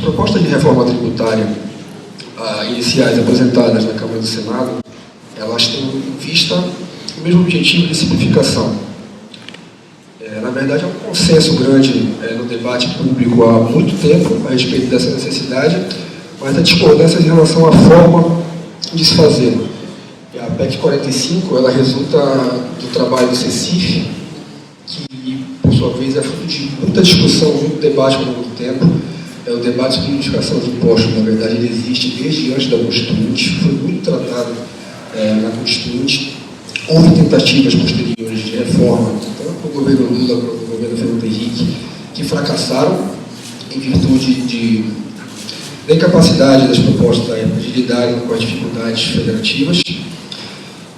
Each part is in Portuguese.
propostas de reforma tributária iniciais apresentadas na Câmara e no Senado, elas têm em vista o mesmo objetivo de simplificação. Na verdade, há um consenso grande no debate público há muito tempo a respeito dessa necessidade, mas há discordâncias em relação à forma de se fazer. E a PEC 45, ela resulta do trabalho do CECIF, que, por sua vez, é fruto de muita discussão, muito debate ao longo do tempo. O debate sobre unificação de impostos, na verdade, ele existe desde antes da Constituinte, foi muito tratado na Constituinte. Houve tentativas posteriores de reforma, tanto para o governo Lula quanto para o governo Fernando Henrique, que fracassaram em virtude da incapacidade das propostas da época de lidarem com as dificuldades federativas.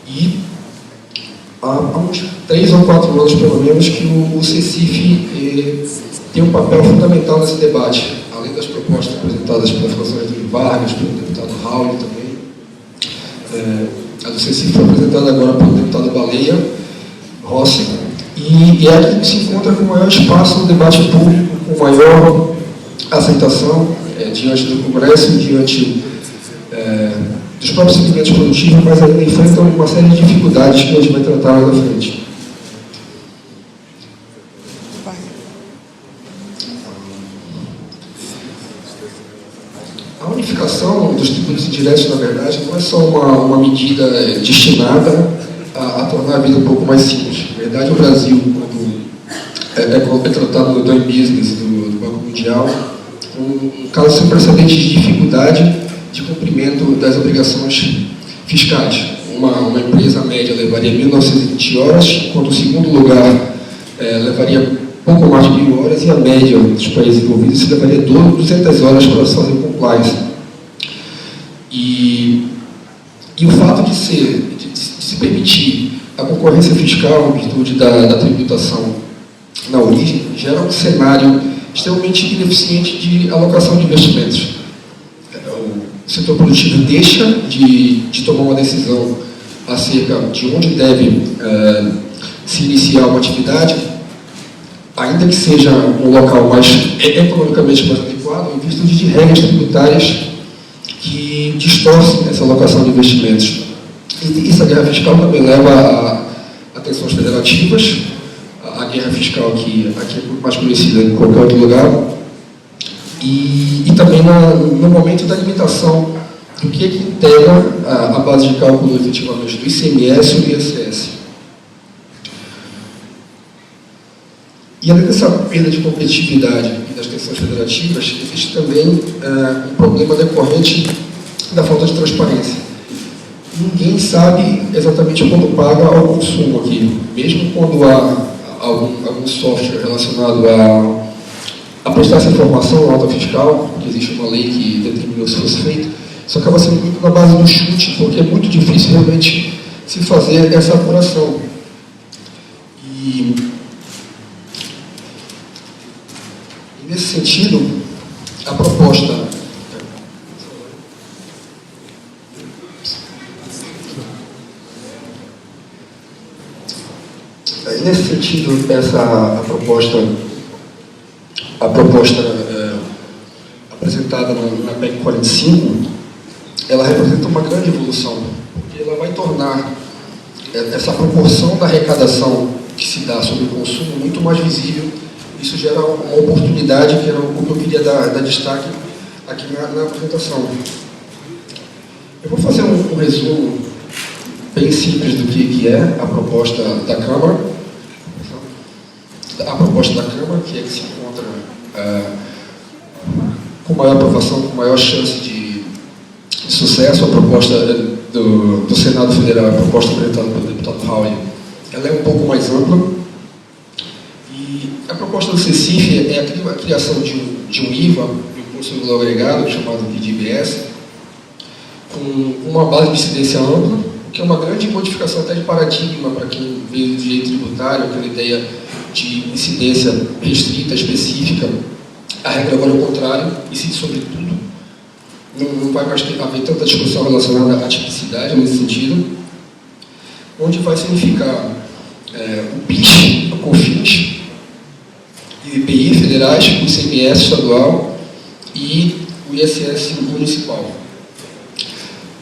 E há uns 3 ou 4 anos, pelo menos, que o CECIF tem um papel fundamental nesse debate, além das propostas apresentadas pela Fundação Getúlio Vargas, pelo deputado Raul também. A do CECIF foi apresentada agora pelo deputado Baleia Rossi, e é aqui que se encontra com maior espaço no debate público, com maior aceitação diante do Congresso, diante dos próprios segmentos produtivos, mas ainda enfrentam uma série de dificuldades que a gente vai tratar lá na frente. A unificação dos tributos indiretos, na verdade, não é só uma medida destinada a tornar a vida um pouco mais simples. Na verdade, o Brasil, quando é tratado no Doing Business do Banco Mundial, um caso sem precedentes de dificuldade de cumprimento das obrigações fiscais. Uma empresa média levaria 1.920 horas, enquanto o segundo lugar levaria pouco mais de 1.000 horas, e a média dos países envolvidos se levaria 200 horas para fazer compliance. E o fato de se permitir a concorrência fiscal em virtude da tributação na origem gera um cenário extremamente ineficiente de alocação de investimentos. O setor produtivo deixa de tomar uma decisão acerca de onde deve se iniciar uma atividade, ainda que seja um local economicamente mais adequado, em virtude de regras tributárias que distorcem essa alocação de investimentos. E essa guerra fiscal também leva a tensões federativas, a guerra fiscal aqui é muito mais conhecida em qualquer outro lugar, e também no momento da limitação do que integra a base de cálculo efetivamente do ICMS e do ISS. E além dessa perda de competitividade e das tensões federativas, existe também um problema decorrente da falta de transparência. Ninguém sabe exatamente quando paga ao consumo aqui, mesmo quando há algum software relacionado a prestar essa informação na nota fiscal, porque existe uma lei que determinou se fosse feito. Isso acaba sendo muito na base do chute, porque é muito difícil realmente se fazer essa apuração. E nesse sentido, a proposta a proposta apresentada na PEC 45, ela representa uma grande evolução, porque ela vai tornar essa proporção da arrecadação que se dá sobre o consumo muito mais visível. Isso gera uma oportunidade, que era o que eu queria dar destaque aqui na apresentação. Eu vou fazer um resumo bem simples do que é a proposta da Câmara. A proposta da Câmara, que é que se encontra com maior aprovação, com maior chance de sucesso. A proposta do Senado Federal, a proposta apresentada pelo deputado Raul, ela é um pouco mais ampla. E a proposta do CECIF é a criação de um IVA, um Imposto sobre o Valor Agregado, chamado de IBS, com uma base de incidência ampla, que é uma grande modificação até de paradigma para quem veio do direito tributário, aquela ideia de incidência restrita, específica. A regra agora é o contrário, incide sobre tudo. Não vai mais haver tanta discussão relacionada à tipicidade nesse sentido, onde vai significar o PIS, o COFINS, e o IPI federais, o ICMS estadual, e o ISS municipal.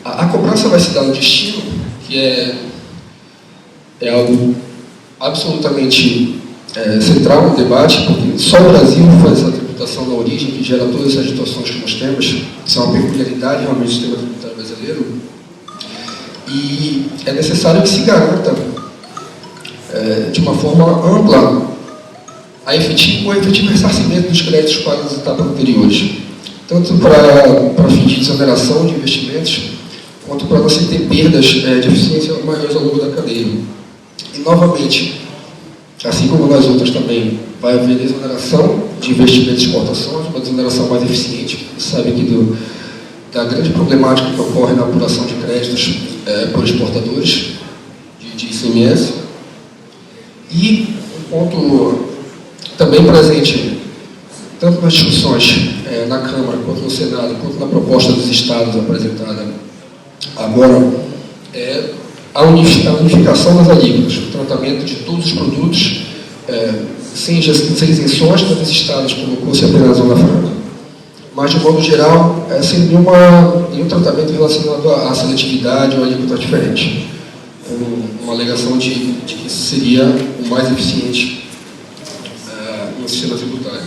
A cobrança vai se dar no destino, que é algo absolutamente central no debate, porque só o Brasil faz essa tributação na origem, que gera todas essas situações que nós temos, que são uma peculiaridade realmente do sistema tributário brasileiro, e é necessário que se garanta de uma forma ampla o efetivo ressarcimento dos créditos pagos nas etapas anteriores, tanto para fins de desoneração de investimentos, quanto para você ter perdas de eficiência maiores ao longo da cadeia. E, novamente, assim como nas outras também, vai haver desoneração de investimentos de exportações, uma desoneração mais eficiente. Você sabe que da grande problemática que ocorre na apuração de créditos por exportadores de ICMS. E um ponto também presente, tanto nas discussões na Câmara, quanto no Senado, quanto na proposta dos Estados apresentada agora, é a unificação das alíquotas, o tratamento de todos os produtos, sem isenções para os Estados, colocou-se apenas na Zona Franca, mas, de modo geral, sem nenhum tratamento relacionado à seletividade ou alíquota diferente, com uma alegação de que seria o mais eficiente no sistema tributário.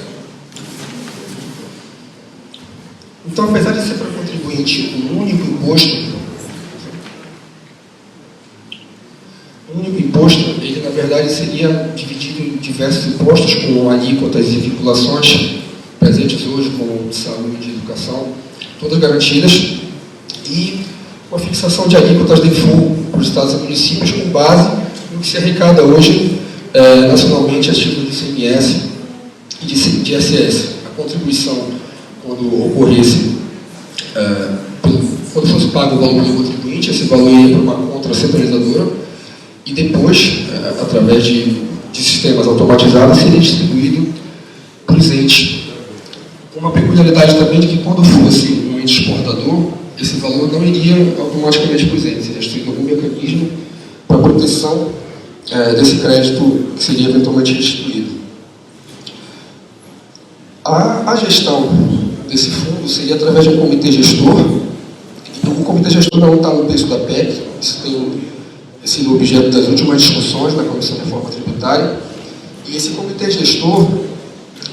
Então, apesar de ser para o contribuinte um único imposto, ele, na verdade, seria dividido em diversos impostos, com alíquotas e vinculações presentes hoje, como saúde e educação, todas garantidas, e uma fixação de alíquotas de full para os estados e municípios, com base no que se arrecada hoje nacionalmente a título de ICMS e de ISS. A contribuição, quando ocorresse, quando fosse pago o valor do contribuinte, esse valor ia para uma conta centralizadora, e depois, através de sistemas automatizados, seria distribuído para os entes. Uma peculiaridade também de que, quando fosse um ente exportador, esse valor não iria automaticamente para os entes, seria instituído algum mecanismo para a proteção desse crédito que seria eventualmente restituído. A gestão desse fundo seria através de um comitê gestor. O comitê gestor não está no texto da PEC, isso tem sido objeto das últimas discussões na Comissão de Reforma Tributária, e esse comitê gestor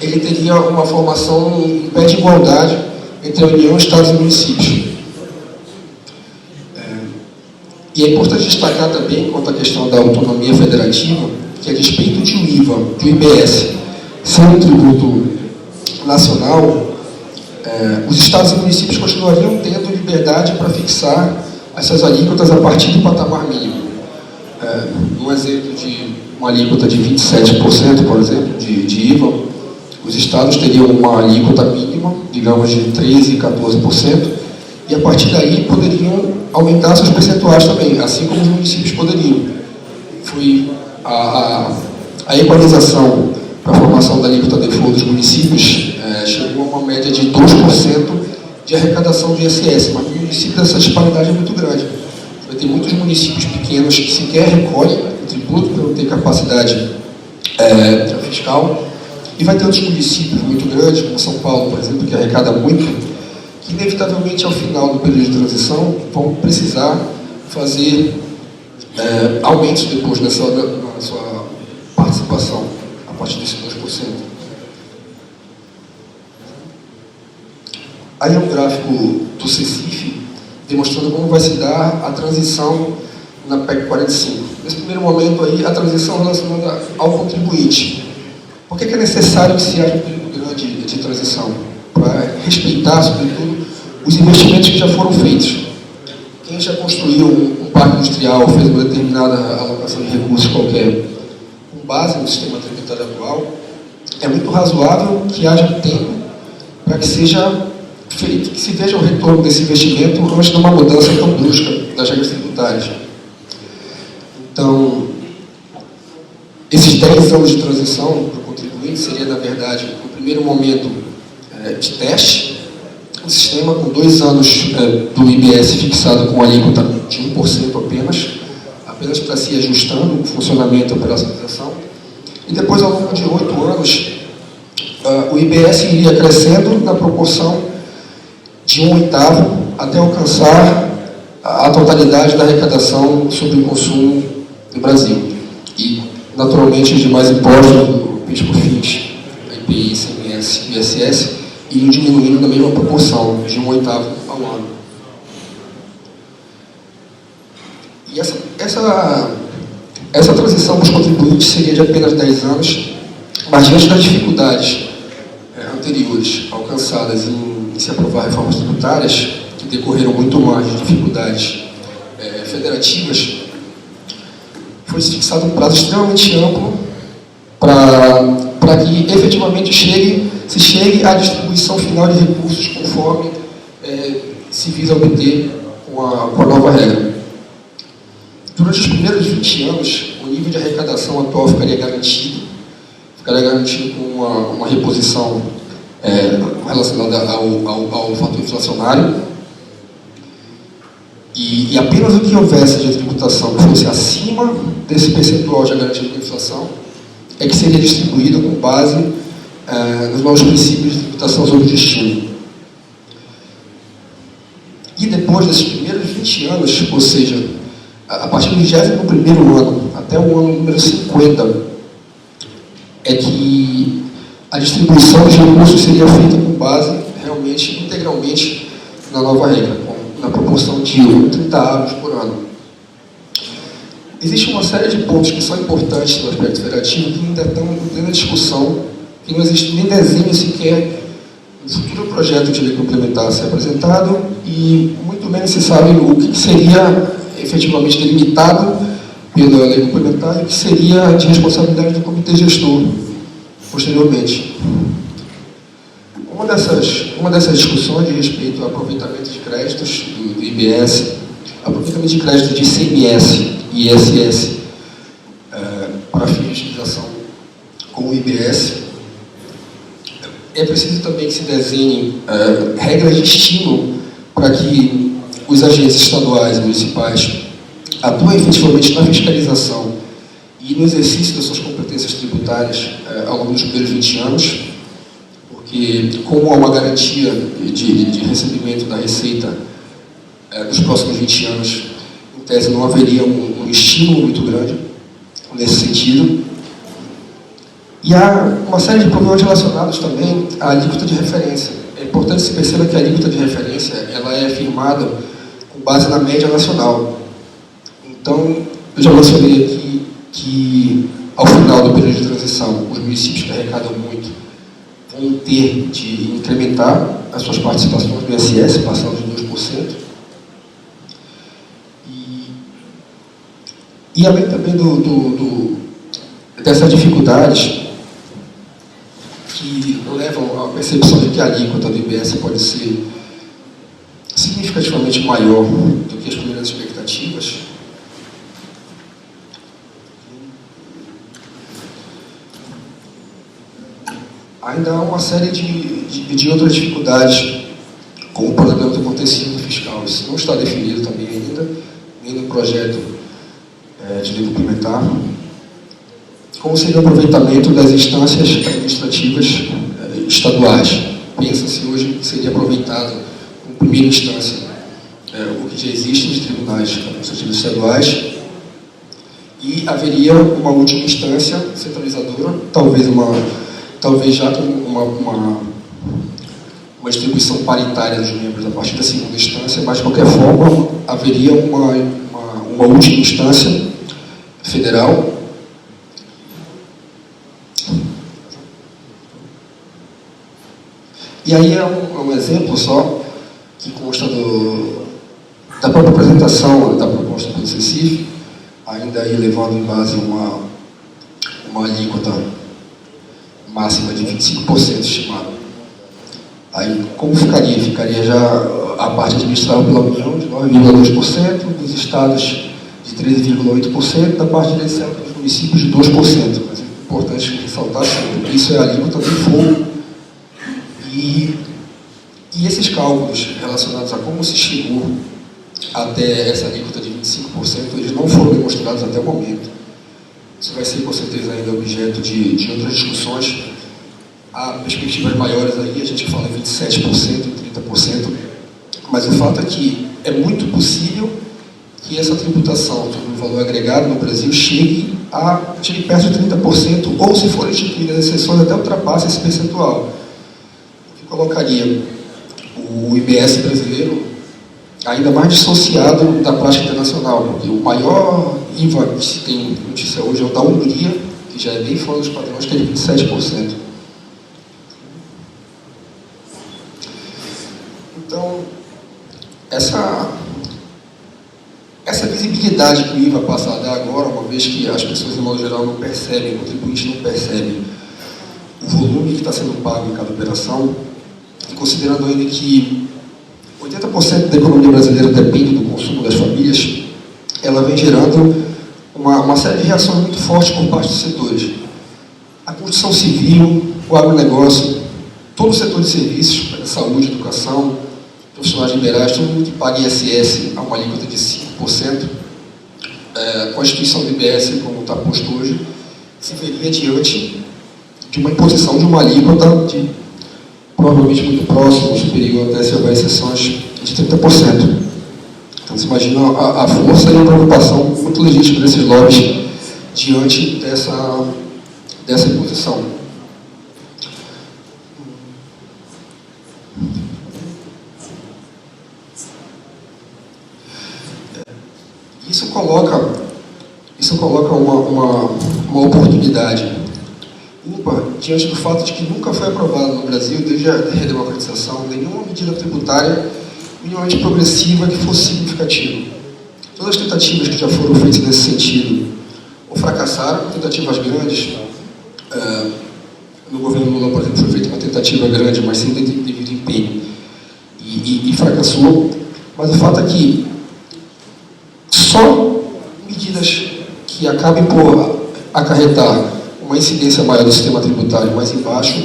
ele teria uma formação em pé de igualdade entre a União, Estados e municípios. E é importante destacar também, quanto à questão da autonomia federativa, que a despeito de o IVA, do IBS, ser um tributo nacional, os estados e municípios continuariam tendo liberdade para fixar essas alíquotas a partir do patamar mínimo. Um exemplo de uma alíquota de 27%, por exemplo, de IVA, os estados teriam uma alíquota mínima, digamos, de 13% e 14%, e a partir daí poderiam aumentar seus percentuais também, assim como os municípios poderiam. Foi a equalização para a formação da alíquota default dos municípios chegou a uma média de 2% de arrecadação de ISS, mas no município essa disparidade é muito grande. Vai ter muitos municípios pequenos que sequer recolhem o tributo para não ter capacidade fiscal, e vai ter outros municípios muito grandes, como São Paulo, por exemplo, que arrecada muito, que inevitavelmente ao final do período de transição vão precisar fazer aumentos depois na sua participação, a partir desse 2%. Aí é um gráfico do CECIF, demonstrando como vai se dar a transição na PEC 45. Nesse primeiro momento aí, a transição relacionada ao contribuinte. Por que é necessário que se haja um período grande de transição? Para respeitar, sobretudo, os investimentos que já foram feitos. Quem já construiu um parque industrial, fez uma determinada alocação de recursos qualquer, com base no sistema tributário atual, é muito razoável que haja um tempo para que seja feito, que se veja o retorno desse investimento antes de uma mudança tão brusca das regras tributárias. Então, esses 10 anos de transição para o contribuinte seria, na verdade, no primeiro momento de teste, um sistema com 2 anos do IBS fixado com alíquota de 1% apenas para se ajustando o funcionamento e a operacionalização, e depois, ao longo de 8 anos, o IBS iria crescendo na proporção de 1/8 até alcançar a totalidade da arrecadação sobre o consumo no Brasil. E, naturalmente, os demais impostos, PIS por FINS, IPI, ICMS e ISS, iriam diminuindo na mesma proporção, de 1/8 ao ano. E essa transição dos contribuintes seria de apenas 10 anos, mas diante das dificuldades anteriores alcançadas em se aprovar reformas tributárias, que decorreram muito mais de dificuldades federativas, foi fixado um prazo extremamente amplo para que efetivamente se chegue à distribuição final de recursos conforme se visa obter com a nova regra. Durante os primeiros 20 anos, o nível de arrecadação atual ficaria garantido com uma reposição relacionada ao fator inflacionário, e apenas o que houvesse de tributação que fosse acima desse percentual já garantido com a inflação é que seria distribuído com base nos novos princípios de tributação sobre destino. E depois desses primeiros 20 anos, ou seja, a partir do 21º ano até o ano número 50, é que a distribuição dos recursos seria feita com base realmente, integralmente, na nova regra, na proporção de 30 por ano. Existe uma série de pontos que são importantes no aspecto federativo que ainda estão em plena discussão, que não existe nem desenho sequer do futuro projeto de lei complementar a ser apresentado, e muito menos se sabe o que seria efetivamente delimitado pela lei complementar e o que seria de responsabilidade do comitê gestor posteriormente. Uma dessas discussões diz respeito ao aproveitamento de créditos do IBS, aproveitamento de créditos de ICMS e ISS para fins de utilização com o IBS. É preciso também que se desenhem regras de estímulo para que os agentes estaduais e municipais atuem efetivamente na fiscalização e no exercício das suas competências tributárias ao longo dos primeiros 20 anos, porque, como há uma garantia de recebimento da receita nos próximos 20 anos, em tese não haveria um estímulo muito grande nesse sentido. E há uma série de problemas relacionados também à alíquota de referência. É importante que se perceba que a alíquota de referência ela é firmada com base na média nacional. Então, eu já mencionei aqui que, ao final do período de transição, os municípios que arrecadam muito vão ter de incrementar as suas participações do ISS, passando de 2%. E além também dessas dificuldades que levam à percepção de que a alíquota do IBS pode ser significativamente maior do que as primeiras expectativas, ainda há uma série de outras dificuldades, como o problema do acontecido fiscal. Isso não está definido também ainda, nem no projeto de lei complementar, como seria o aproveitamento das instâncias administrativas estaduais. Pensa-se hoje que seria aproveitado como primeira instância o que já existe nos tribunais administrativos estaduais, e haveria uma última instância centralizadora, talvez já com uma distribuição paritária dos membros a partir da segunda instância, mas de qualquer forma haveria uma última instância federal. E aí é um exemplo só que consta da própria apresentação da proposta do CECIF, ainda aí levando em base uma alíquota máxima de 25% estimada. Aí, como ficaria? Ficaria já a parte administrada pela União de 9,2%, dos estados de 13,8%, da parte gerenciada pelos municípios de 2%. Mas é importante ressaltar que isso é a alíquota do fogo. E esses cálculos relacionados a como se chegou até essa alíquota de 25%, eles não foram demonstrados até o momento. Isso vai ser, com certeza, ainda objeto de outras discussões. Há perspectivas maiores aí, a gente fala em 27% e 30%, Mas o fato é que é muito possível que essa tributação sobre o valor agregado no Brasil chegue perto de 30%, ou se forem instituídas exceções, até ultrapasse esse percentual, o que colocaria o IBS brasileiro ainda mais dissociado da prática internacional, porque o maior IVA que se tem notícia hoje é o da Hungria, que já é bem fora dos padrões, que é de 27%. Então, essa visibilidade que o IVA passa a dar agora, uma vez que as pessoas, de modo geral, não percebem, o contribuinte não percebe o volume que está sendo pago em cada operação, e considerando ainda que 80% da economia brasileira depende do consumo das famílias, ela vem gerando uma série de reações muito fortes por parte dos setores. A construção civil, o agronegócio, todo o setor de serviços, saúde, educação, profissionais liberais, todo mundo que paga ISS a uma alíquota de 5%, com a instituição do IBS, como está posto hoje, se veria diante de uma imposição de uma alíquota de provavelmente muito próximo, superior até se houver exceções, de 30%. Então, você imagina a força e a preocupação muito legítima desses lobbies diante dessa imposição. Isso coloca uma oportunidade ímpar diante do fato de que nunca foi aprovado no Brasil, desde a redemocratização, nenhuma medida tributária minimamente progressiva que fosse significativa. Todas as tentativas que já foram feitas nesse sentido ou fracassaram, tentativas grandes. No governo Lula, por exemplo, foi feita uma tentativa grande, mas sem devido empenho, e fracassou. Mas o fato é que só medidas que acabem por acarretar uma incidência maior do sistema tributário mais embaixo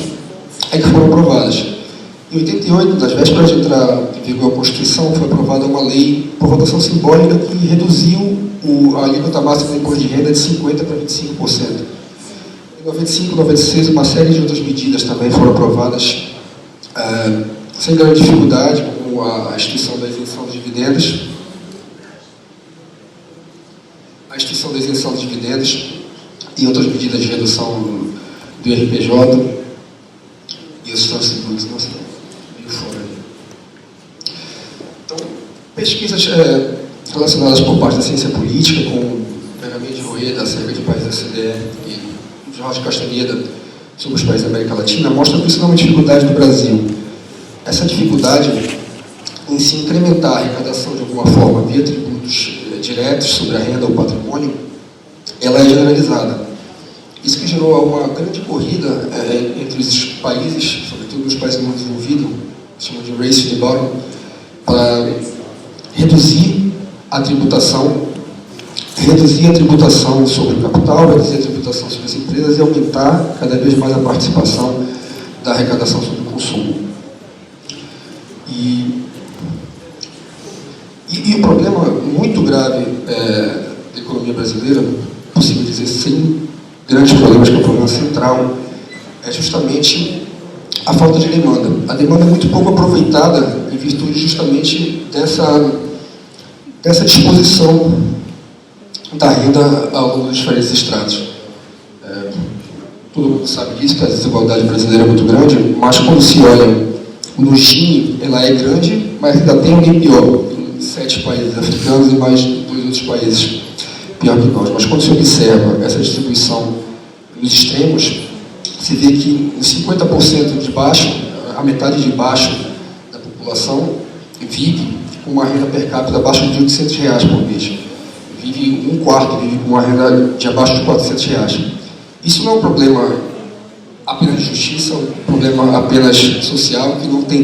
é que foram aprovadas. Em 88, nas vésperas de entrar em vigor a Constituição, foi aprovada uma lei por votação simbólica que reduziu a alíquota máxima do imposto de renda de 50% para 25%. Em 95, 96, uma série de outras medidas também foram aprovadas sem grande dificuldade, como a instituição da isenção dos dividendos, e outras medidas de redução do IRPJ e os tributos, nossa, meio fora aí. Então, pesquisas relacionadas por parte da ciência política, com Benjamin de Rueda acerca de países da CDE e Jorge Castaneda sobre os países da América Latina, mostram que isso não é uma dificuldade do Brasil. Essa dificuldade em se incrementar a arrecadação de alguma forma via tributos diretos sobre a renda ou patrimônio, ela é generalizada. Isso que gerou uma grande corrida entre os países, sobretudo os países não desenvolvidos, chamam de race to the bottom, para reduzir a tributação sobre o capital, reduzir a tributação sobre as empresas e aumentar cada vez mais a participação da arrecadação sobre o consumo. E o problema muito grave da economia brasileira, possível dizer sem grandes problemas, que é o problema central, é justamente a falta de demanda. A demanda é muito pouco aproveitada em virtude justamente dessa disposição da renda ao longo dos diferentes estratos. Todo mundo sabe disso, que a desigualdade brasileira é muito grande, mas quando se olha no Gini, ela é grande, mas ainda tem alguém pior. 7 países africanos e mais 2 outros países pior que nós. Mas quando se observa essa distribuição nos extremos, se vê que os 50% de baixo, a metade de baixo da população vive com uma renda per capita abaixo de R$800 por mês. Vive um quarto, vive com uma renda de abaixo de R$400. Isso não é um problema apenas de justiça, é um problema apenas social, que não tem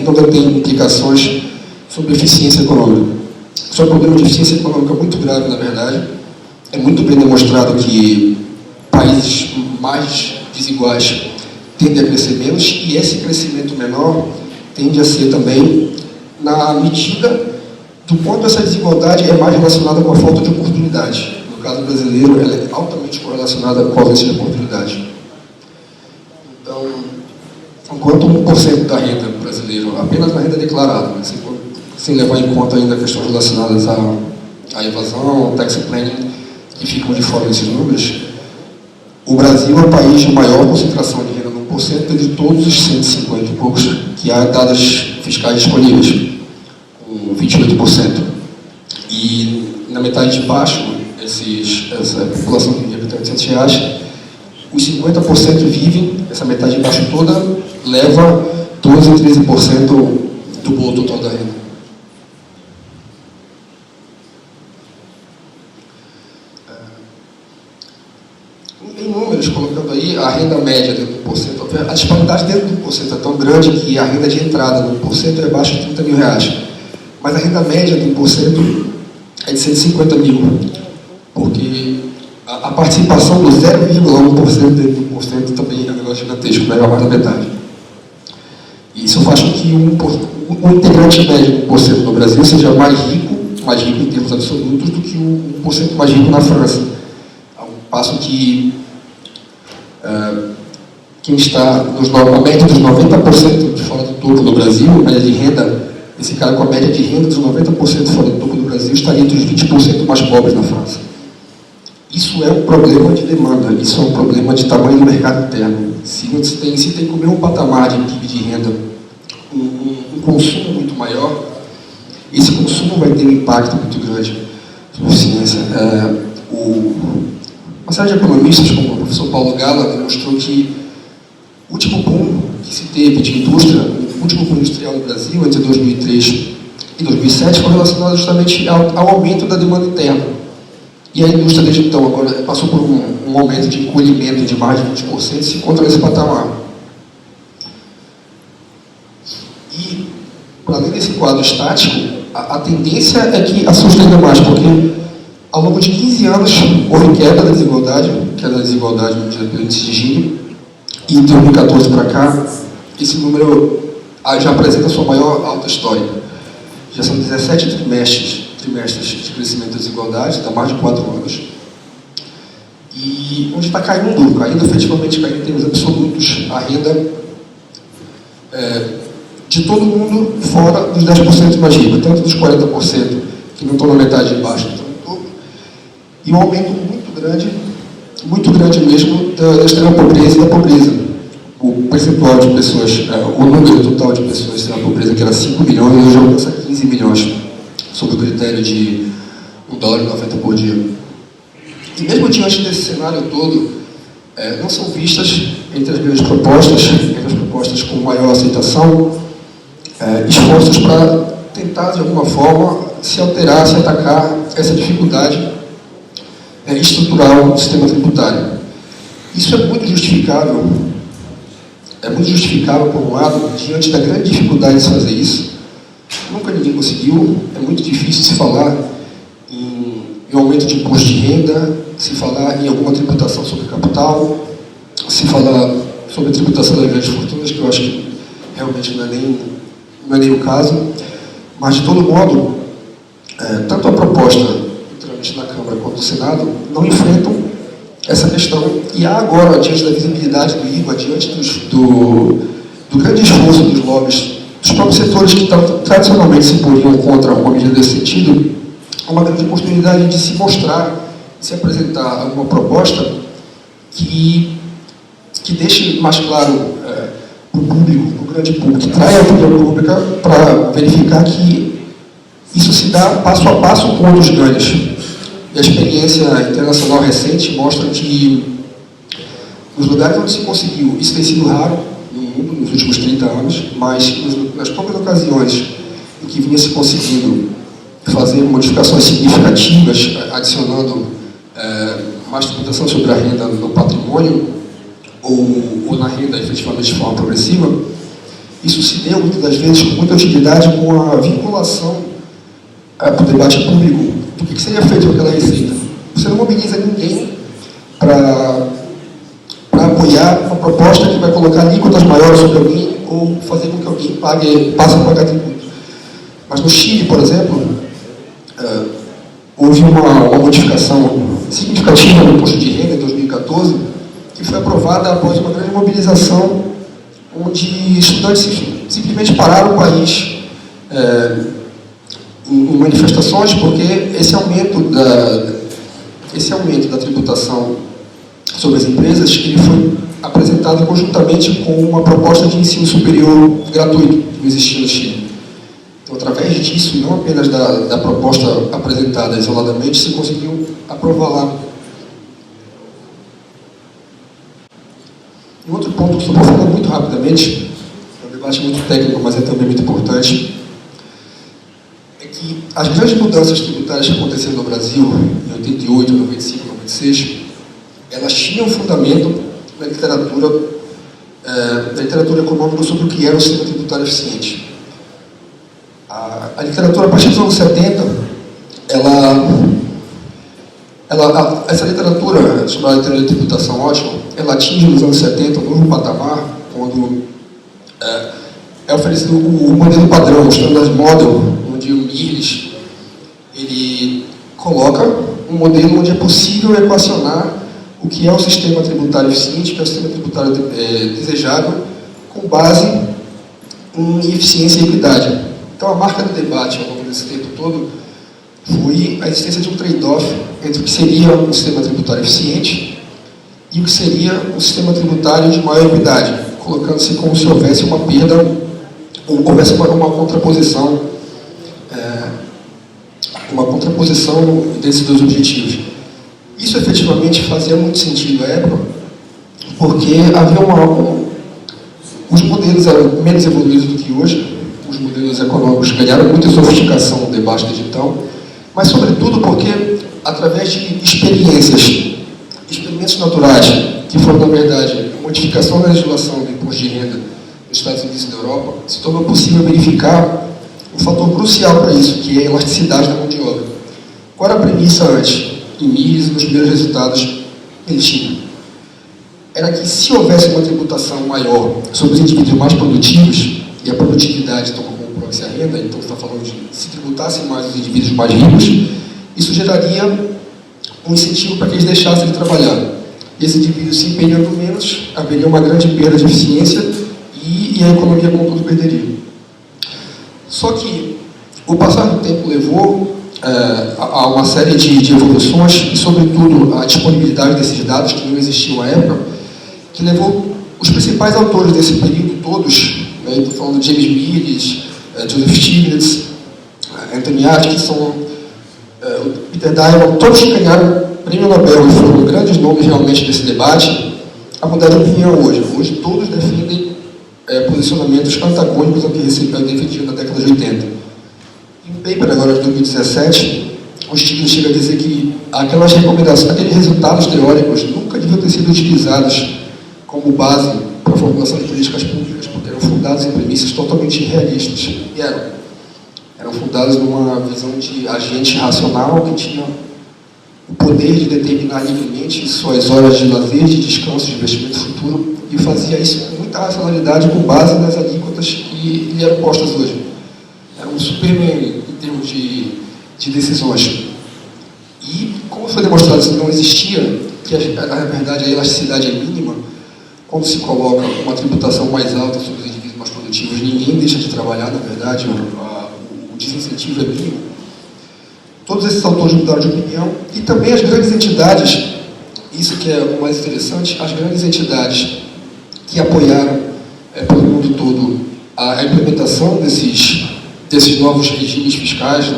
implicações sobre eficiência econômica. Isso é um problema de eficiência econômica muito grave, na verdade. É muito bem demonstrado que países mais desiguais tendem a crescer menos, e esse crescimento menor tende a ser também na medida do quanto essa desigualdade é mais relacionada com a falta de oportunidade. No caso brasileiro, ela é altamente correlacionada com a ausência de oportunidade. Então, enquanto 1% da renda brasileira, apenas na renda declarada, né, sem levar em conta ainda questões relacionadas à evasão, tax planning, que ficam de fora desses números, o Brasil é o país de maior concentração de renda no 1% entre todos os 150 e poucos que há dados fiscais disponíveis, com 28%. E na metade de baixo, essa população que vive até R$800, os 50% vivem, essa metade de baixo toda leva 12 a 13% do bolo total da renda. Em números, colocando aí a renda média dentro do 1%, a disparidade dentro do 1% é tão grande que a renda de entrada do 1% é abaixo de R$30 mil. Mas a renda média do 1% é de R$150 mil, porque a participação do 0,1% dentro do 1% também é um negócio gigantesco, leva mais da metade. Isso faz com que o integrante médio do 1% no Brasil seja mais rico em termos absolutos do que o 1% mais rico na França. Ao passo que quem está na média dos 90% de fora do topo do Brasil, a média de renda, esse cara com a média de renda dos 90% fora do topo do Brasil estaria entre os 20% mais pobres na França. Isso é um problema de demanda, isso é um problema de tamanho do mercado interno. Se tem com o mesmo patamar de PIB de renda um consumo muito maior, esse consumo vai ter um impacto muito grande sobre a eficiência. Uma série de economistas, como o professor Paulo Gala, demonstrou que o último boom que se teve de indústria, o último boom industrial no Brasil, entre 2003 e 2007, foi relacionado justamente ao aumento da demanda interna. E a indústria, desde então, agora passou por um momento de encolhimento de mais de 20% e se encontra nesse patamar. E, para além desse quadro estático, a tendência é que assuste ainda mais, porque ao longo de 15 anos houve queda da desigualdade no dia do índice de Gini, e de 2014 para cá, esse número já apresenta a sua maior alta histórica. Já são 17 trimestres de crescimento da desigualdade, está mais de 4 anos, e onde está caindo efetivamente caindo em termos absolutos a renda de todo mundo fora dos 10% mais ricos, tanto dos 40% que não estão na metade de baixo, estão no topo, e um aumento muito grande mesmo da extrema pobreza e da pobreza. O percentual de pessoas, o número total de pessoas na pobreza, que era 5 milhões, hoje alcança 15 milhões, sob o critério de $1,90 por dia. E mesmo diante desse cenário todo, não são vistas, entre as grandes propostas com maior aceitação, esforços para tentar, de alguma forma, se atacar essa dificuldade estrutural do sistema tributário. Isso é muito justificável, por um lado, diante da grande dificuldade de se fazer isso. Nunca ninguém conseguiu, é muito difícil se falar em aumento de imposto de renda, se falar em alguma tributação sobre capital, se falar sobre a tributação das grandes fortunas, que eu acho que realmente não é nem o caso. Mas, de todo modo, tanto a proposta na Câmara quanto no Senado não enfrentam essa questão. E há agora, diante da visibilidade do IVA, diante do grande esforço dos lobbies, dos próprios setores que tradicionalmente se imporiam contra uma medida desse sentido, uma grande oportunidade de se mostrar, de se apresentar alguma proposta que deixe mais claro para o público, para o grande público, que traia a opinião pública para verificar que isso se dá passo a passo com outros ganhos. E a experiência internacional recente mostra que nos lugares onde se conseguiu, isso tem sido raro no mundo nos últimos 30 anos, mas nas poucas ocasiões em que vinha se conseguindo fazer modificações significativas, adicionando mais tributação sobre a renda no patrimônio, ou na renda efetivamente de forma progressiva, isso se deu muitas das vezes com muita utilidade com a vinculação para o debate público do que seria feito com aquela receita. Você não mobiliza ninguém para apoiar uma proposta que vai colocar alíquotas maiores sobre alguém ou fazer com que alguém passe a pagar tributo. Mas no Chile, por exemplo, houve uma modificação significativa no imposto de renda em 2014, que foi aprovada após uma grande mobilização, onde estudantes simplesmente pararam o país em manifestações, porque esse aumento da tributação sobre as empresas, ele foi apresentado conjuntamente com uma proposta de ensino superior gratuito que não existia no Chile. Então, através disso, e não apenas da proposta apresentada isoladamente, se conseguiu aprovar lá. Um outro ponto que eu estou falando muito rapidamente, é um debate muito técnico, mas é também muito importante, é que as grandes mudanças tributárias que aconteceram no Brasil, em 88, 95, 96, elas tinham fundamento na literatura econômica sobre o que era o sistema tributário eficiente. A literatura, a partir dos anos 70, essa literatura, chamada literatura de tributação ótima, ela atinge nos anos 70 um novo patamar, quando é oferecido o modelo padrão, o Standard Model, onde o Mirles ele coloca um modelo onde é possível equacionar o que é o sistema tributário eficiente, que é o sistema tributário desejável, com base em eficiência e equidade. Então, a marca do debate ao longo desse tempo todo foi a existência de um trade-off entre o que seria um sistema tributário eficiente e o que seria um sistema tributário de maior equidade, colocando-se como se houvesse uma perda, ou houvesse uma contraposição desses dois objetivos. Isso efetivamente fazia muito sentido à época, porque havia os modelos eram menos evoluídos do que hoje, os modelos econômicos ganharam muita sofisticação no debate digital, mas sobretudo porque, através de experimentos naturais, que foram, na verdade, a modificação da legislação do imposto de renda nos Estados Unidos e na Europa, se tornou possível verificar um fator crucial para isso, que é a elasticidade da mão de obra. Qual era a premissa antes, em Mises, nos primeiros resultados que ele tinha? Era que, se houvesse uma tributação maior sobre os indivíduos mais produtivos, e a produtividade toma como proxy a renda, então você está falando de se tributassem mais os indivíduos mais ricos, isso geraria um incentivo para que eles deixassem de trabalhar. Esses indivíduos se empenhando menos, haveria uma grande perda de eficiência e a economia, contudo, perderia. Só que o passar do tempo levou a uma série de evoluções e, sobretudo, a disponibilidade desses dados que não existiam à época, que levou os principais autores desse período todos, estou falando de James Mirrlees, Joseph Stiglitz, Anthony Atkinson, Peter Diamond, todos que ganharam prêmio Nobel e foram grandes nomes realmente desse debate, a mudar de opinião hoje. Hoje todos defendem posicionamentos antagônicos ao que defendiam na década de 80. Em um paper agora de 2017, o Stiglitz chega a dizer que aquelas recomendações, aqueles resultados teóricos nunca deviam ter sido utilizados como base para a formulação de políticas públicas, porque eram fundados em premissas totalmente irrealistas. E eram fundados numa visão de agente racional que tinha o poder de determinar livremente suas horas de lazer, de descanso, de investimento futuro, e fazia isso com muita racionalidade, com base nas alíquotas que lhe eram postas hoje. Era um Superman em termos de decisões. E, como foi demonstrado, isso não existia, que na verdade a elasticidade é mínima, quando se coloca uma tributação mais alta sobre os indivíduos mais produtivos, ninguém deixa de trabalhar, na verdade, o desincentivo é mínimo. Todos esses autores mudaram de opinião, e também as grandes entidades, isso que é o mais interessante, as grandes entidades que apoiaram pelo mundo todo a implementação desses novos regimes fiscais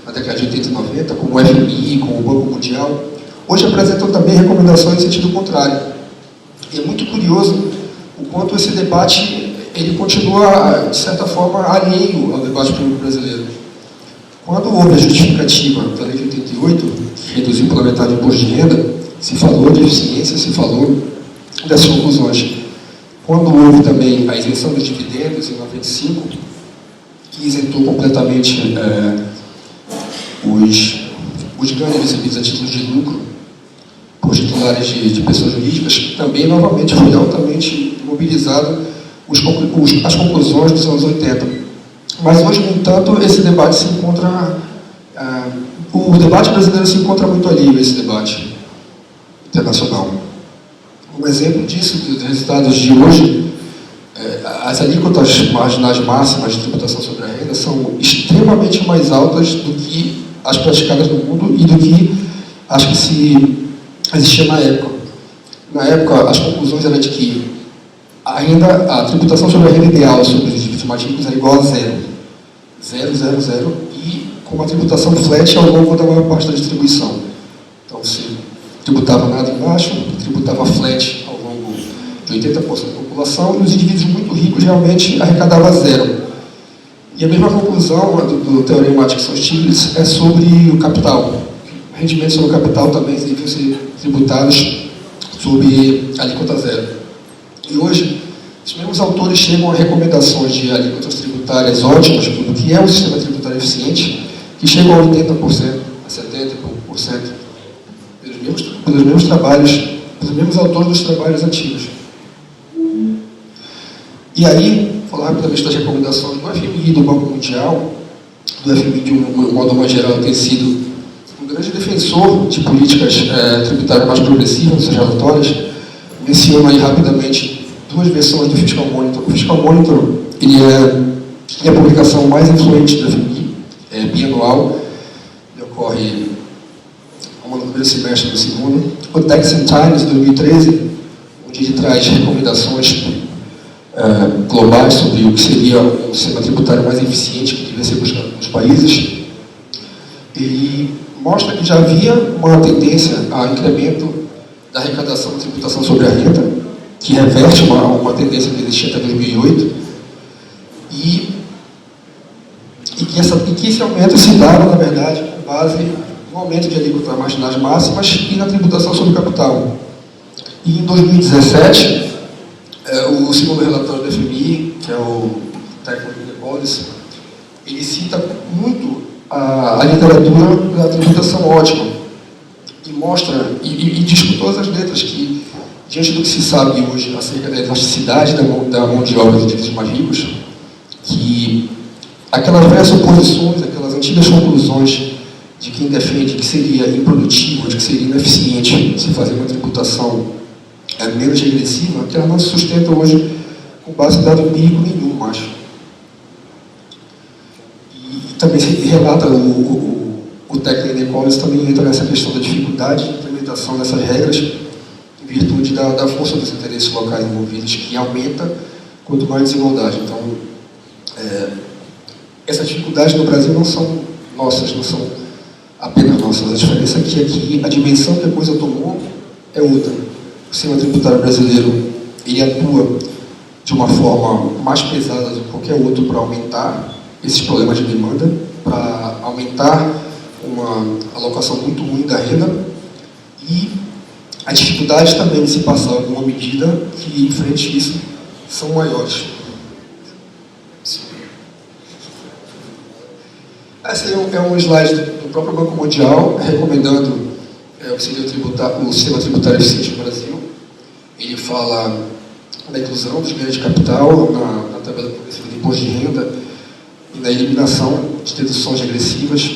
na década de 80 e 90, como o FMI, como o Banco Mundial, hoje apresentam também recomendações em sentido contrário. E é muito curioso o quanto esse debate ele continua, de certa forma, alheio ao debate público brasileiro. Quando houve a justificativa da Lei de 88, que reduziu pela metade o imposto de renda, se falou de eficiência, se falou dessas conclusões. Quando houve também a isenção dos dividendos, em 95, que isentou completamente os ganhos recebidos a título de lucro por titulares de pessoas jurídicas, também novamente foi altamente mobilizado as conclusões dos anos 80. Mas hoje, no entanto, esse debate se encontra... o debate brasileiro se encontra muito alheio a esse debate internacional. Um exemplo disso, dos resultados de hoje, as alíquotas marginais máximas de tributação sobre a renda são extremamente extremamente mais altas do que as praticadas no mundo e do que as que se existiam na época. Na época, as conclusões eram de que a tributação sobre a renda ideal sobre os indivíduos mais ricos era igual a zero. Zero, zero, zero, e com uma tributação flat ao longo da maior parte da distribuição. Então, se tributava nada embaixo, tributava flat ao longo de 80% da população, e os indivíduos muito ricos realmente arrecadavam zero. E a mesma conclusão do Teorema Atkinson-Stiglitz é sobre o capital. Rendimentos sobre o capital também deviam ser tributados sob alíquota zero. E hoje, os mesmos autores chegam a recomendações de alíquotas tributárias ótimas, do que é um sistema tributário eficiente, que chegam a 80%, a 70%, pelos mesmos trabalhos, pelos mesmos autores dos trabalhos antigos. E aí, vou falar rapidamente das recomendações do FMI e do Banco Mundial. Do FMI, de um modo mais geral, tem sido um grande defensor de políticas tributárias mais progressivas nos seus relatórios. Menciono aí rapidamente duas versões do Fiscal Monitor. O Fiscal Monitor ele é a publicação mais influente do FMI, é bianual, ele ocorre uma no primeiro semestre e no segundo. O Tax and Times, de 2013, onde ele traz recomendações globais sobre o que seria um sistema tributário mais eficiente que devia ser buscado nos países. Ele mostra que já havia uma tendência a incremento da arrecadação da tributação sobre a renda, que reverte uma tendência que existia até 2008, e que esse aumento se dava, na verdade, com base no aumento de alíquotas marginais máximas e na tributação sobre o capital. E em 2017, o segundo relatório do FMI, que é o Technical Policy, ele cita muito a literatura da tributação ótima e mostra, e diz com todas as letras que, diante do que se sabe hoje acerca da elasticidade da mão de obra dos indivíduos mais ricos, que aquelas velhas suposições, aquelas antigas conclusões de quem defende que seria improdutivo, de que seria ineficiente se fazer uma tributação menos regressiva, que ela não se sustenta hoje com base em dado empírico nenhum, acho. E também se relata o Technical Policy também entra nessa questão da dificuldade de implementação dessas regras em virtude da força dos interesses locais envolvidos, que aumenta quanto mais desigualdade. Então, essas dificuldades no Brasil não são nossas, não são apenas nossas. A diferença é que aqui a dimensão que a coisa tomou é outra. O sistema tributário brasileiro ele atua de uma forma mais pesada do que qualquer outro para aumentar esses problemas de demanda, para aumentar uma alocação muito ruim da renda, e as dificuldades também de se passar alguma medida que enfrente isso são maiores. Esse é um slide do próprio Banco Mundial recomendando o que seria o sistema tributário eficiente no Brasil. Ele fala da inclusão dos ganhos de capital na tabela progressiva de imposto de renda e na eliminação de deduções regressivas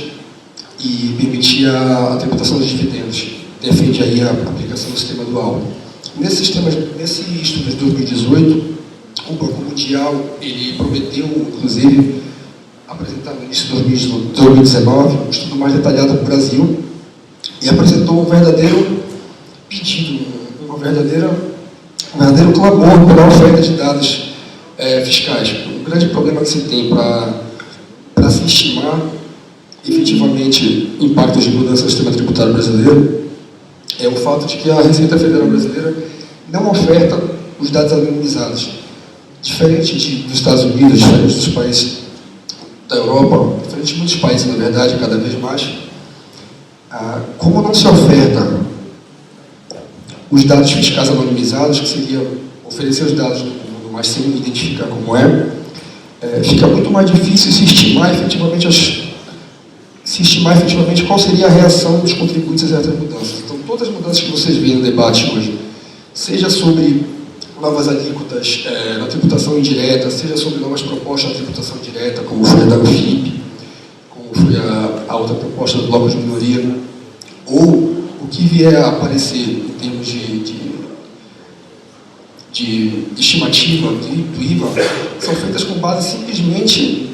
e permitir a tributação dos dividendos. Defende aí a aplicação do sistema dual. Nesse estudo de 2018, o Banco Mundial ele prometeu, inclusive, apresentar no início de 2019 um estudo mais detalhado para o Brasil e apresentou um verdadeiro pedido, um verdadeiro clamor pela oferta de dados fiscais. O grande problema que se tem para se estimar efetivamente impactos de mudança no sistema tributário brasileiro é o fato de que a Receita Federal brasileira não oferta os dados anonimizados. Diferente dos Estados Unidos, diferente dos países da Europa, diferente de muitos países, na verdade, cada vez mais, como não se oferta os dados fiscais anonimizados, que seria oferecer os dados do mundo, mas sem identificar como fica muito mais difícil se estimar efetivamente qual seria a reação dos contribuintes a essas mudanças. Então, todas as mudanças que vocês veem no debate hoje, seja sobre novas alíquotas na tributação indireta, seja sobre novas propostas na tributação direta, como foi a da UFIP, como foi a outra proposta do bloco de minoria, ou o que vier a aparecer em termos de estimativa do IVA, são feitas com base simplesmente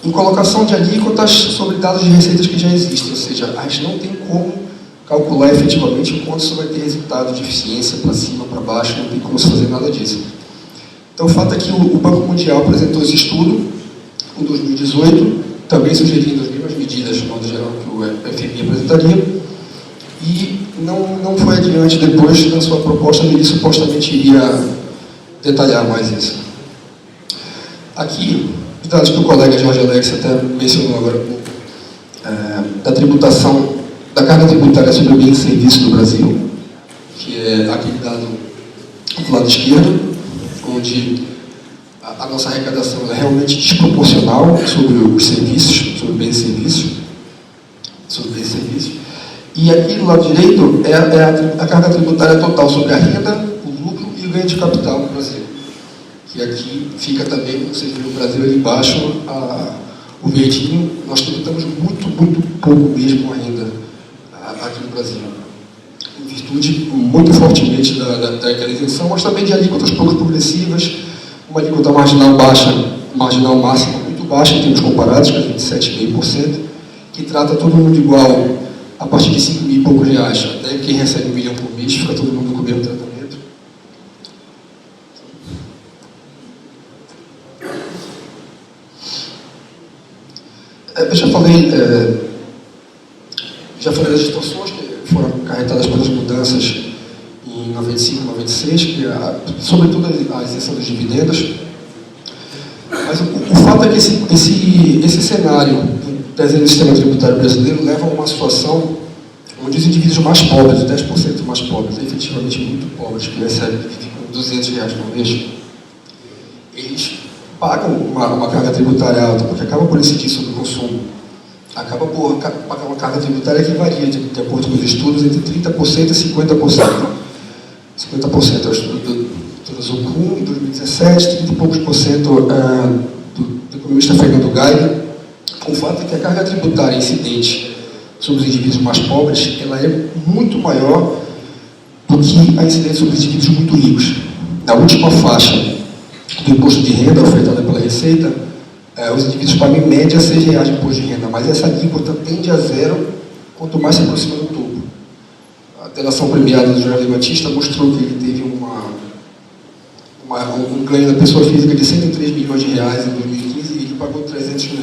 em colocação de alíquotas sobre dados de receitas que já existem, ou seja, a gente não tem como calcular efetivamente o quanto isso vai ter resultado de eficiência para cima, para baixo, não tem como se fazer nada disso. Então, o fato é que o Banco Mundial apresentou esse estudo em 2018, também sugerindo as mesmas medidas, de modo geral, que o FMI apresentaria, e não foi adiante depois na sua proposta, ele supostamente iria detalhar mais isso. Aqui, os dados que o colega Jorge Alex até mencionou agora há pouco, da tributação, da carga tributária sobre bens e serviços do Brasil, que é aquele dado do lado esquerdo, onde a nossa arrecadação é realmente desproporcional sobre os serviços, sobre bens e serviços, e aqui do lado direito é a carga tributária total sobre a renda, o lucro e o ganho de capital no Brasil. Que aqui fica também, como vocês viram, o Brasil ali embaixo, o verdinho, nós tributamos muito pouco mesmo ainda aqui no Brasil. Em virtude muito fortemente daquela isenção, mas também de alíquotas pouco progressivas, uma alíquota marginal baixa, marginal máxima muito baixa em termos comparados, que é 27,5%, que trata todo mundo igual a partir de 5 mil e poucos reais. Até quem recebe 1 milhão por mês, fica todo mundo com o mesmo tratamento. Eu já falei das distorções que foram acarretadas pelas mudanças em 95 e 96, que sobretudo a isenção dos dividendos. Mas o fato é que esse cenário do desenho do sistema tributário brasileiro leva a uma situação onde os indivíduos mais pobres, 10% mais pobres, efetivamente muito pobres, que recebem R$200 por mês, eles pagam uma carga tributária alta, porque acaba por incidir sobre o consumo. Acaba por pagar uma carga tributária que varia, de acordo com os estudos, entre 30% e 50%. 50% é o estudo do Zucum, em 2017, 30 e poucos por cento do economista Fernando Gaide. O fato é que a carga tributária incidente sobre os indivíduos mais pobres, ela é muito maior do que a incidência sobre os indivíduos muito ricos. Na última faixa do imposto de renda ofertada pela Receita, os indivíduos pagam em média R$6 de imposto de renda, mas essa alíquota tende a zero quanto mais se aproxima do topo. A delação premiada do Jorge Batista mostrou que ele teve um ganho da pessoa física de R$103 milhões em 2015 e ele pagou R$300 mil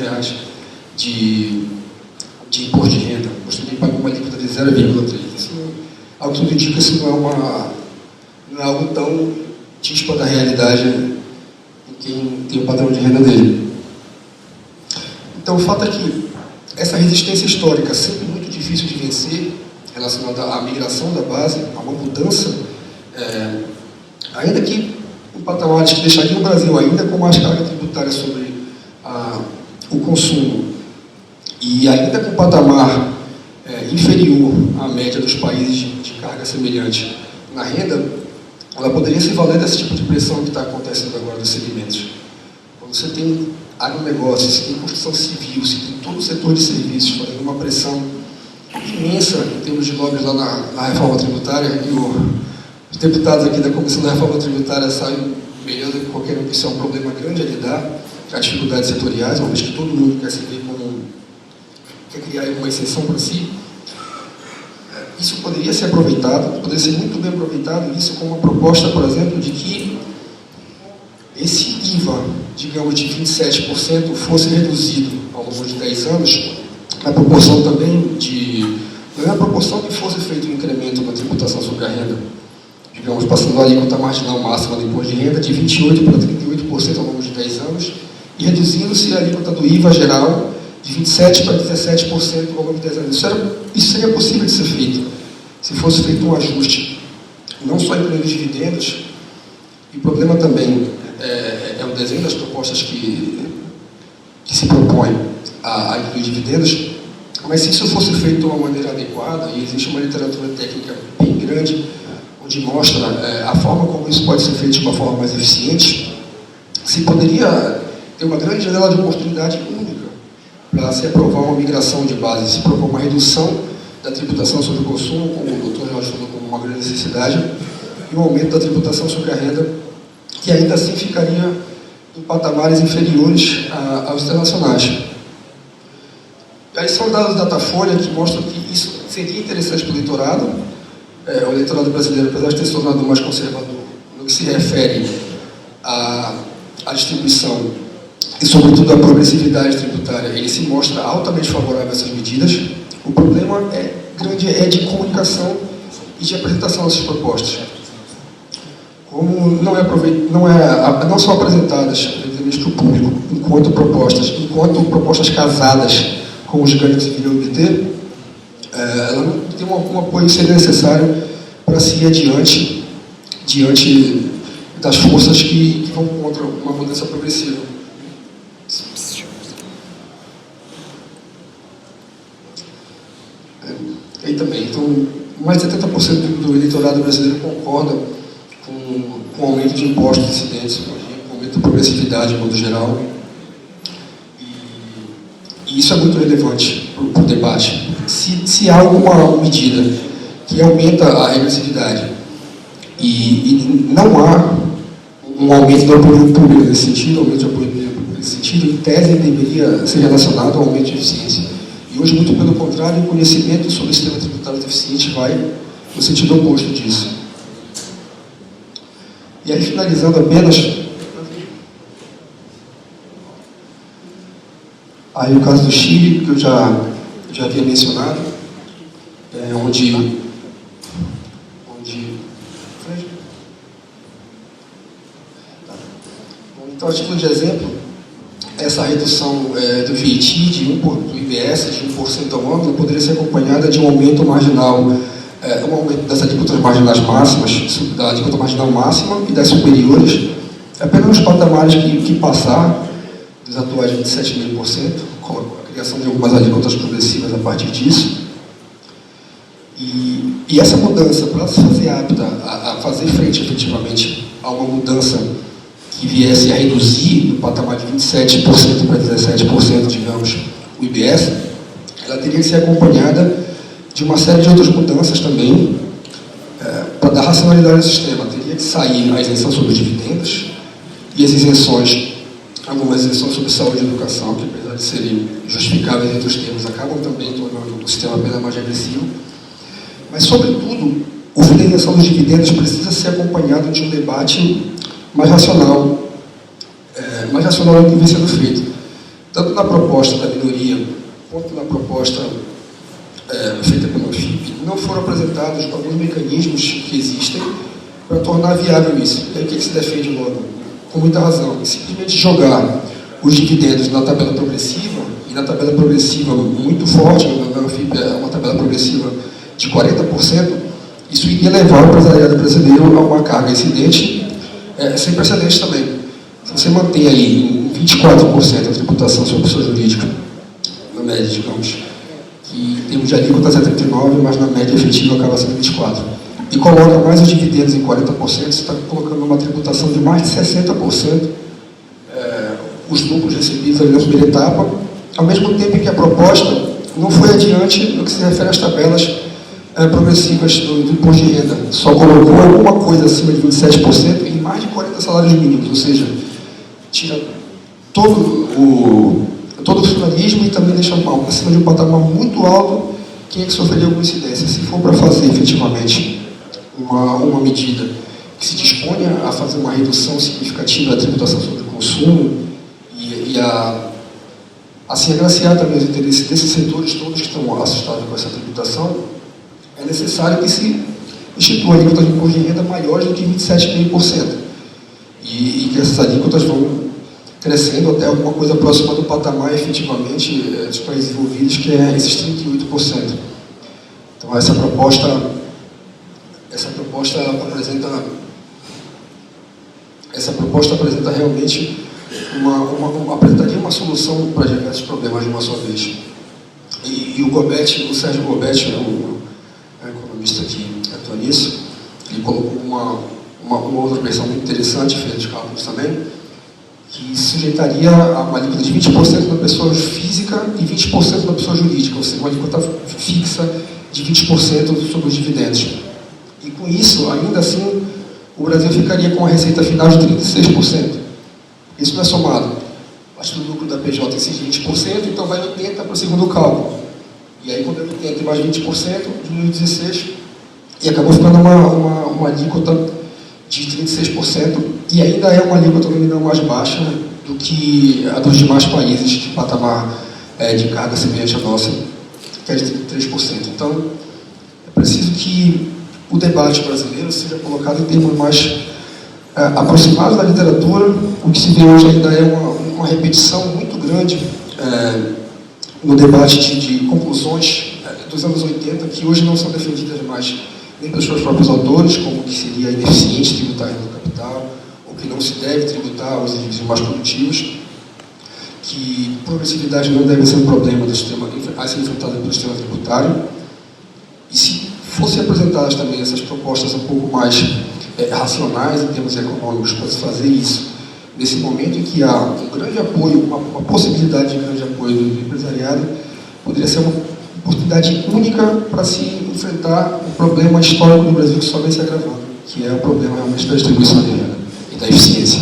de imposto de renda. Mostrou que ele pagou uma alíquota de 0,3. Isso, ao que tudo indica, isso não é algo tão típico da realidade em quem tem o padrão de renda dele. Então, o fato é que essa resistência histórica, sempre muito difícil de vencer, relacionada à migração da base, a uma mudança, ainda que em patamares que deixariam o Brasil ainda com mais carga tributária sobre o consumo, e ainda com patamar inferior à média dos países de carga semelhante na renda, ela poderia se valer desse tipo de pressão que está acontecendo agora nos segmentos. Quando você tem agronegócio, você tem construção civil, você tem todo o setor de serviços fazendo uma pressão imensa em termos de lobbies lá na reforma tributária, e os deputados aqui da Comissão da Reforma Tributária sabem melhor do que qualquer um que isso é um problema grande a lidar, as dificuldades setoriais, uma vez que todo mundo quer se ver como quer criar uma exceção para si. Isso poderia ser aproveitado, poderia ser muito bem aproveitado, isso como uma proposta, por exemplo, de que esse IVA, digamos, de 27% fosse reduzido ao longo de 10 anos, na proporção também não é a proporção que fosse feito um incremento na tributação sobre a renda, digamos, passando a alíquota marginal máxima do imposto de renda de 28% para 38% ao longo de 10 anos, e reduzindo-se a alíquota do IVA geral de 27% para 17% ao longo de 10 anos. Isso seria possível de ser feito, se fosse feito um ajuste, não só incluindo os dividendos, e o problema também é o desenho das propostas que se propõe a incluir dividendos, mas se isso fosse feito de uma maneira adequada, e existe uma literatura técnica bem grande, onde mostra a forma como isso pode ser feito de uma forma mais eficiente, se poderia ter uma grande janela de oportunidade única para se aprovar uma migração de base, se aprovar uma redução da tributação sobre o consumo, como o Dr. Jorge falou, como uma grande necessidade, e um aumento da tributação sobre a renda, que ainda assim ficaria em patamares inferiores aos internacionais. E aí são dados da Datafolha que mostram que isso seria interessante para o eleitorado. O eleitorado brasileiro, apesar de ter se tornado mais conservador no que se refere à distribuição e, sobretudo, à progressividade tributária, ele se mostra altamente favorável a essas medidas. O problema grande é de comunicação e de apresentação dessas propostas. Como não são apresentadas para o público enquanto propostas casadas com os ganhos que viriam obter, ela não tem um apoio que seria necessário para se ir diante das forças que vão contra uma mudança progressiva. E também, então, mais de 70% do eleitorado brasileiro concorda com o aumento de impostos incidentes, com o aumento da progressividade, de modo geral. E isso é muito relevante para o debate. Se há alguma medida que aumenta a regressividade e não há um aumento do apoio público nesse sentido, em tese deveria ser relacionado ao aumento de eficiência. E hoje, muito pelo contrário, o conhecimento sobre o sistema tributário deficiente vai no sentido oposto disso. E aí, finalizando apenas, aí o caso do Chile, que eu já havia mencionado, onde então, a título de exemplo, essa redução do VAT, do IBS, de 1% ao ano, poderia ser acompanhada de um aumento marginal, um aumento das alíquotas marginais máximas, da alíquota marginal máxima e das superiores, apenas nos patamares que passar dos atuais 27,5%, com a criação de algumas alíquotas progressivas a partir disso. E essa mudança, para se fazer apta a fazer frente efetivamente a uma mudança que viesse a reduzir do patamar de 27% para 17%, digamos, o IBS, ela teria que ser acompanhada de uma série de outras mudanças também para dar racionalidade ao sistema. Teria que sair a isenção sobre dividendos e as isenções, algumas isenções sobre saúde e educação, que apesar de serem justificáveis entre os termos, acabam também tornando o sistema apenas mais agressivo. Mas, sobretudo, o fim da isenção dos dividendos precisa ser acompanhado de um debate mais racional do que vem sendo feito. Tanto na proposta da minoria, quanto na proposta feita pelo FIP, não foram apresentados alguns mecanismos que existem para tornar viável isso. E aí o que se defende logo? Com muita razão. Simplesmente jogar os dividendos na tabela progressiva, e na tabela progressiva muito forte, na FIP é uma tabela progressiva de 40%, isso iria levar o empresariado brasileiro a uma carga incidente sem precedentes também. Se você mantém aí em 24% a tributação sobre pessoa jurídica, na média, digamos, que em termos de alíquotas é 39%, mas na média efetiva acaba sendo 24%, e coloca mais os dividendos em 40%, você está colocando uma tributação de mais de 60%, os lucros recebidos ali na primeira etapa, ao mesmo tempo em que a proposta não foi adiante no que se refere às tabelas progressivas do imposto de renda. Só colocou alguma coisa acima de 27% em mais de 40 salários mínimos, ou seja, tira todo o funcionalismo e também deixa acima de um patamar muito alto quem é que sofreria alguma incidência. Se for para fazer efetivamente uma medida que se disponha a fazer uma redução significativa da tributação sobre o consumo e assim agraciar também os interesses desses setores todos que estão assustados com essa tributação, é necessário que se institua alíquotas de imposto de renda maiores do que 27,5%. E que essas alíquotas vão crescendo até alguma coisa próxima do patamar, efetivamente, dos países envolvidos, que é esses 38%. Então, essa proposta apresenta realmente apresentaria uma solução para diversos problemas de uma só vez. E o Sérgio Gobetti, economista que atua nisso, ele colocou uma outra versão muito interessante, feita de cálculos também, que sujeitaria a uma alíquota de 20% da pessoa física e 20% da pessoa jurídica, ou seja, uma alíquota fixa de 20% sobre os dividendos. E com isso, ainda assim, o Brasil ficaria com a receita final de 36%. Isso não é somado. Acho que o lucro da PJ é esses 20%, então vai 80% para o segundo cálculo. E aí, quando é 80% mais 20%, diminui 16%, e acabou ficando uma alíquota de 36%, e ainda é uma alíquota nominal mais baixa do que a dos demais países de patamar de carga semelhante à nossa, que é de 33%. Então, é preciso que o debate brasileiro seja colocado em termos mais aproximados da literatura. O que se vê hoje ainda é uma repetição muito grande no debate de conclusões dos anos 80, que hoje não são defendidas mais nem pelos seus próprios autores, como que seria ineficiente tributar no capital, ou que não se deve tributar os indivíduos mais produtivos, que progressividade não deve ser um problema do sistema a ser enfrentado pelo sistema tributário. E se fossem apresentadas também essas propostas um pouco mais racionais em termos econômicos para se fazer isso, nesse momento em que há um grande apoio, uma possibilidade de grande apoio do empresariado, poderia ser uma oportunidade única para se enfrentar um problema histórico no Brasil que só vem se agravando, que é o problema realmente da distribuição de renda e da eficiência.